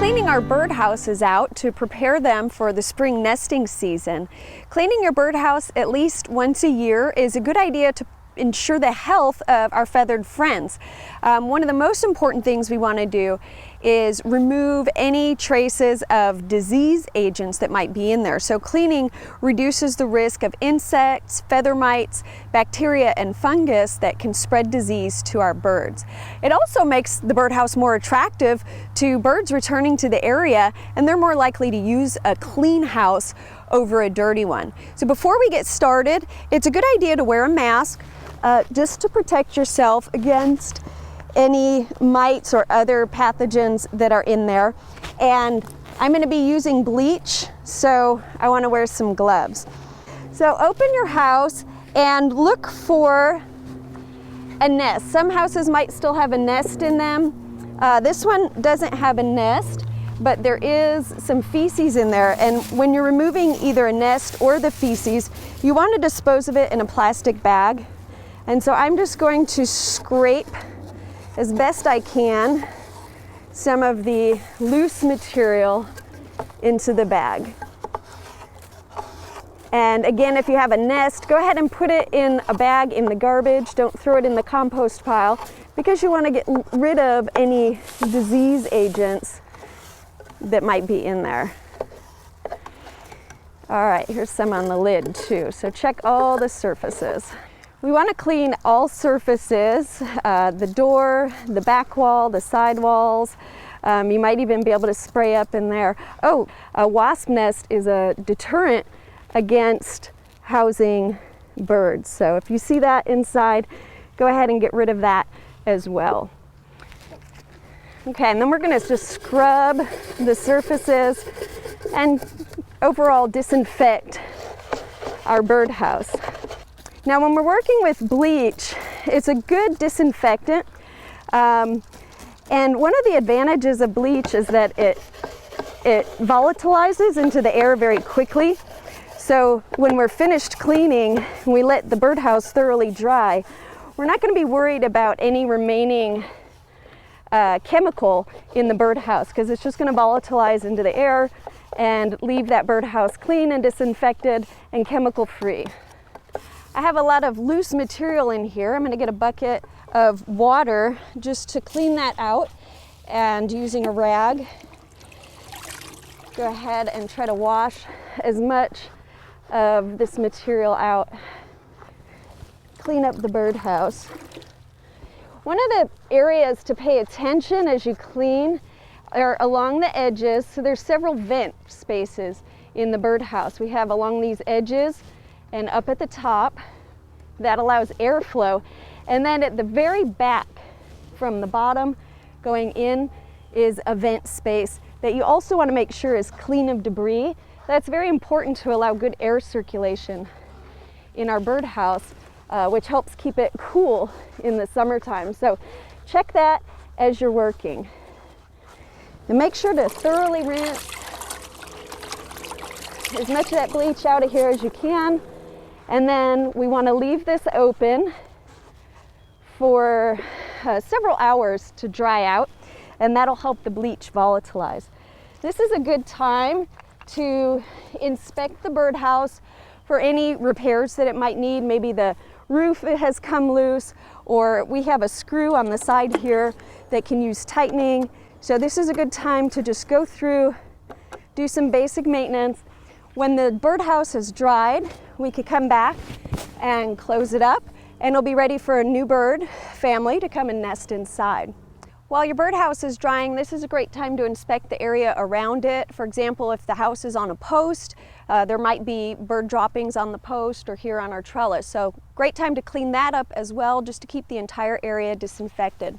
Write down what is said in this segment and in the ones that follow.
cleaning our birdhouses out to prepare them for the spring nesting season. Cleaning your birdhouse at least once a year is a good idea to ensure the health of our feathered friends. One of the most important things we want to do is remove any traces of disease agents that might be in there. So cleaning reduces the risk of insects, feather mites, bacteria, and fungus that can spread disease to our birds. It also makes the birdhouse more attractive to birds returning to the area, and they're more likely to use a clean house over a dirty one. So before we get started, it's a good idea to wear a mask just to protect yourself against any mites or other pathogens that are in there. And I'm going to be using bleach, so I want to wear some gloves. So open your house and look for a nest. Some houses might still have a nest in them. This one doesn't have a nest, but there is some feces in there. And when you're removing either a nest or the feces, you want to dispose of it in a plastic bag. And so I'm just going to scrape as best I can some of the loose material into the bag. And again, if you have a nest, go ahead and put it in a bag in the garbage. Don't throw it in the compost pile, because you want to get rid of any disease agents that might be in there. All right, here's some on the lid too. So check all the surfaces. We want to clean all surfaces, the door, the back wall, the side walls. You might even be able to spray up in there. Oh, a wasp nest is a deterrent against housing birds. So if you see that inside, go ahead and get rid of that as well. Okay, and then we're going to just scrub the surfaces and overall disinfect our birdhouse. Now, when we're working with bleach, it's a good disinfectant. And one of the advantages of bleach is that it volatilizes into the air very quickly. So when we're finished cleaning, we let the birdhouse thoroughly dry, we're not going to be worried about any remaining chemical in the birdhouse, because it's just going to volatilize into the air and leave that birdhouse clean and disinfected and chemical free. I have a lot of loose material in here. I'm going to get a bucket of water just to clean that out, and using a rag, go ahead and try to wash as much of this material out. Clean up the birdhouse. One of the areas to pay attention as you clean are along the edges. So there's several vent spaces in the birdhouse. We have along these edges and up at the top. That allows airflow. And then at the very back, from the bottom going in, is a vent space that you also want to make sure is clean of debris. That's very important to allow good air circulation in our birdhouse, which helps keep it cool in the summertime. So check that as you're working. And make sure to thoroughly rinse as much of that bleach out of here as you can. And then we want to leave this open for several hours to dry out, and that'll help the bleach volatilize. This is a good time to inspect the birdhouse for any repairs that it might need. Maybe the roof has come loose, or we have a screw on the side here that can use tightening. So this is a good time to just go through, do some basic maintenance. When the birdhouse has dried, we could come back and close it up, and it'll be ready for a new bird family to come and nest inside. While your birdhouse is drying, this is a great time to inspect the area around it. For example, if the house is on a post, there might be bird droppings on the post or here on our trellis. So great time to clean that up as well, just to keep the entire area disinfected.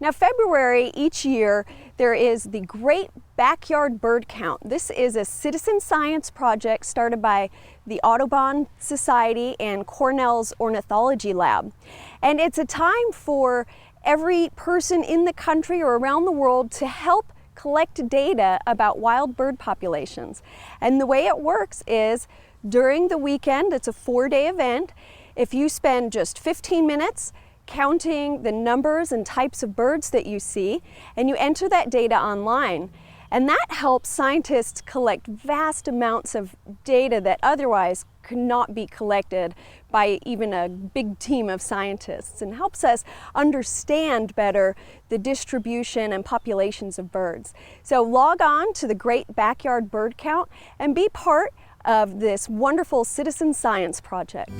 Now, February each year, there is the Great Backyard Bird Count. This is a citizen science project started by the Audubon Society and Cornell's Ornithology Lab. And it's a time for every person in the country or around the world to help collect data about wild bird populations. And the way it works is during the weekend, it's a 4-day event. If you spend just 15 minutes counting the numbers and types of birds that you see, and you enter that data online, And that helps scientists collect vast amounts of data that otherwise could not be collected by even a big team of scientists, and helps us understand better the distribution and populations of birds. So log on to the Great Backyard Bird Count and be part of this wonderful citizen science project.